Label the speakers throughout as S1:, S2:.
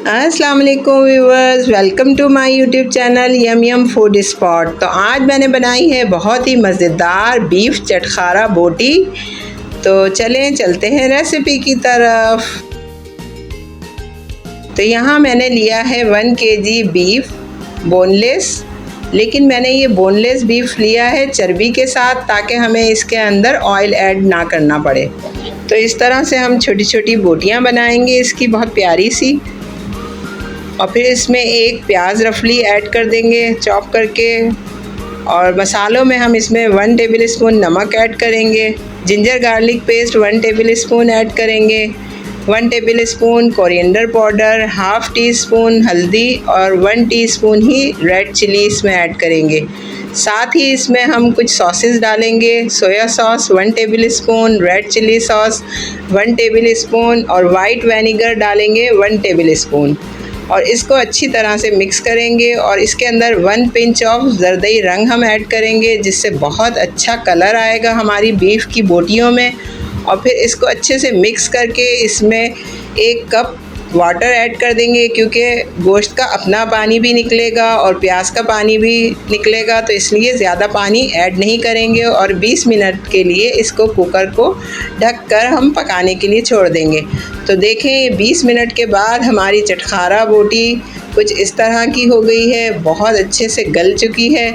S1: अस्सलाम वालेकुम viewers, welcome to my YouTube channel yum yum food spot. तो आज मैंने बनाई है बहुत ही मज़ेदार बीफ चटखारा बोटी। तो चलते हैं रेसिपी की तरफ। तो यहाँ मैंने लिया है 1 kg बीफ बोनलेस, लेकिन मैंने ये बोनलेस बीफ लिया है चर्बी के साथ, ताकि हमें इसके अंदर ऑयल ऐड ना करना पड़े। तो इस तरह से हम छोटी छोटी बोटियाँ बनाएंगे इसकी, बहुत प्यारी सी। और फिर इसमें एक प्याज रफली ऐड कर देंगे चॉप करके। और मसालों में हम इसमें 1 टेबल स्पून नमक ऐड करेंगे, ginger garlic paste 1 table spoon add करेंगे, 1 table spoon coriander powder, half tea spoon हल्दी और 1 टीस्पून ही रेड चिली इसमें ऐड करेंगे। साथ ही इसमें हम कुछ सॉसेस डालेंगे, soya sauce 1 table spoon, red chilli sauce 1 table spoon और वाइट विनेगर डालेंगे 1 टेबल स्पून। और इसको अच्छी तरह से मिक्स करेंगे। और इसके अंदर 1 पिंच ऑफ जरदई रंग हम ऐड करेंगे, जिससे बहुत अच्छा कलर आएगा हमारी बीफ की बोटियों में। और फिर इसको अच्छे से मिक्स करके इसमें 1 कप वाटर ऐड कर देंगे, क्योंकि गोश्त का अपना पानी भी निकलेगा और प्याज का पानी भी निकलेगा, तो इसलिए ज़्यादा पानी ऐड नहीं करेंगे। और 20 मिनट के लिए इसको कुकर को ढककर हम पकाने के लिए छोड़ देंगे। तो देखें 20 मिनट के बाद हमारी चटखारा बोटी कुछ इस तरह की हो गई है, बहुत अच्छे से गल चुकी है।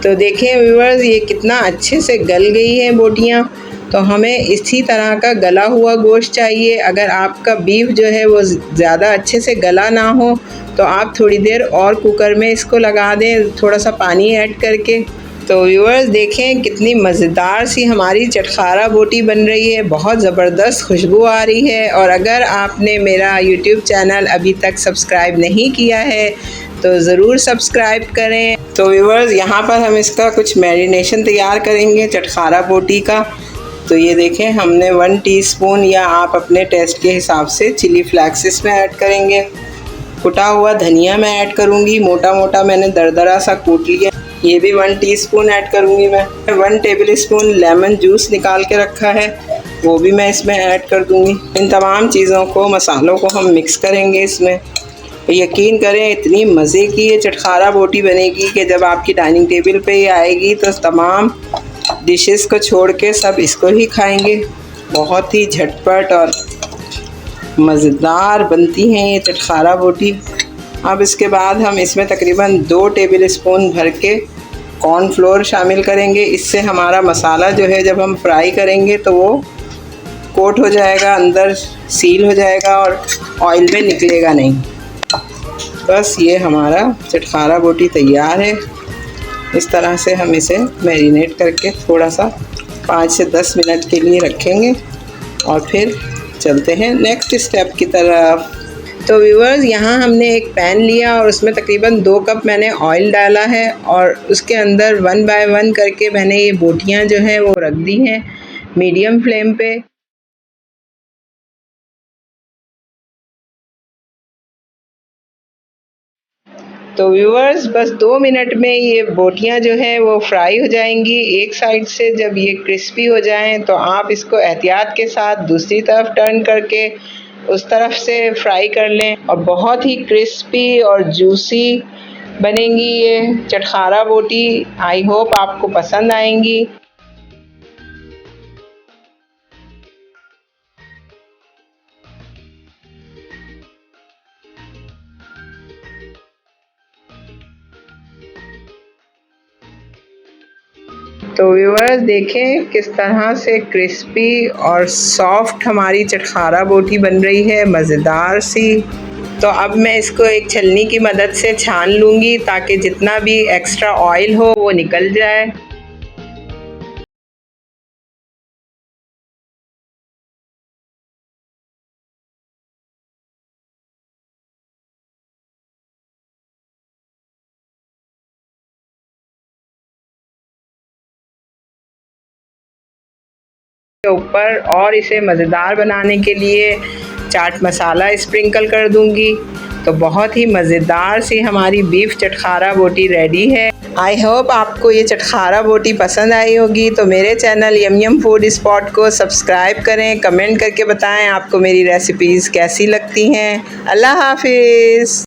S1: तो देखें व्यूअर्स, ये कितना अच्छे से गल गई हैं बोटियाँ। तो हमें इसी तरह का गला हुआ गोश्त चाहिए। अगर आपका बीफ जो है वो ज़्यादा अच्छे से गला ना हो, तो आप थोड़ी देर और कुकर में इसको लगा दें, थोड़ा सा पानी ऐड करके। तो व्यूअर्स देखें कितनी मज़ेदार सी हमारी चटखारा बोटी बन रही है, बहुत ज़बरदस्त खुशबू आ रही है। और अगर आपने मेरा यूट्यूब चैनल अभी तक सब्सक्राइब नहीं किया है तो ज़रूर सब्सक्राइब करें। तो व्यूअर्स यहाँ पर हम इसका कुछ मैरिनेशन तैयार करेंगे चटखारा बोटी का। तो ये देखें हमने 1 टीस्पून या आप अपने टेस्ट के हिसाब से चिली फ्लेक्स इसमें ऐड करेंगे। कुटा हुआ धनिया मैं ऐड करूँगी, मोटा मोटा मैंने दरदरा सा कूट लिया, ये भी 1 टीस्पून ऐड करूँगी मैं। 1 टेबल स्पून लेमन जूस निकाल के रखा है, वो भी मैं इसमें ऐड कर दूँगी। इन तमाम चीज़ों को, मसालों को हम मिक्स करेंगे इसमें। यकीन करें इतनी मज़े की ये चटखारा बोटी बनेगी कि जब आपकी डाइनिंग टेबल पे ही आएगी तो तमाम डिशेस को छोड़ के सब इसको ही खाएंगे। बहुत ही झटपट और मज़ेदार बनती हैं ये चटखारा बोटी। अब इसके बाद हम इसमें तकरीबन 2 टेबल स्पून भर के कॉर्नफ्लोर शामिल करेंगे। इससे हमारा मसाला जो है जब हम फ्राई करेंगे तो वो कोट हो जाएगा, अंदर सील हो जाएगा और ऑयल में निकलेगा नहीं। बस ये हमारा चटखारा बोटी तैयार है। इस तरह से हम इसे मैरिनेट करके थोड़ा सा 5 से 10 मिनट के लिए रखेंगे और फिर चलते हैं नेक्स्ट स्टेप की तरफ। तो व्यूअर्स यहाँ हमने एक पैन लिया और उसमें तकरीबन 2 कप मैंने ऑयल डाला है और उसके अंदर 1 बाय 1 करके मैंने ये बोटियाँ जो हैं वो रख दी हैं मीडियम फ्लेम पे। तो व्यूअर्स बस 2 मिनट में ये बोटियाँ जो हैं वो फ्राई हो जाएंगी। एक साइड से जब ये क्रिस्पी हो जाएं तो आप इसको एहतियात के साथ दूसरी तरफ टर्न करके उस तरफ से फ्राई कर लें और बहुत ही क्रिस्पी और जूसी बनेंगी ये चटखारा बोटी। आई होप आपको पसंद आएंगी। तो व्यूअर्स देखें किस तरह से क्रिस्पी और सॉफ्ट हमारी चटखारा बोटी बन रही है, मज़ेदार सी। तो अब मैं इसको एक छलनी की मदद से छान लूँगी ताकि जितना भी एक्स्ट्रा ऑयल हो वो निकल जाए। के ऊपर और इसे मज़ेदार बनाने के लिए चाट मसाला स्प्रिंकल कर दूंगी। तो बहुत ही मज़ेदार सी हमारी बीफ चटखारा बोटी रेडी है। आई होप आपको ये चटखारा बोटी पसंद आई होगी। तो मेरे channel yum yum food spot को सब्सक्राइब करें, कमेंट करके बताएं आपको मेरी रेसिपीज़ कैसी लगती हैं। अल्लाह हाफिज़।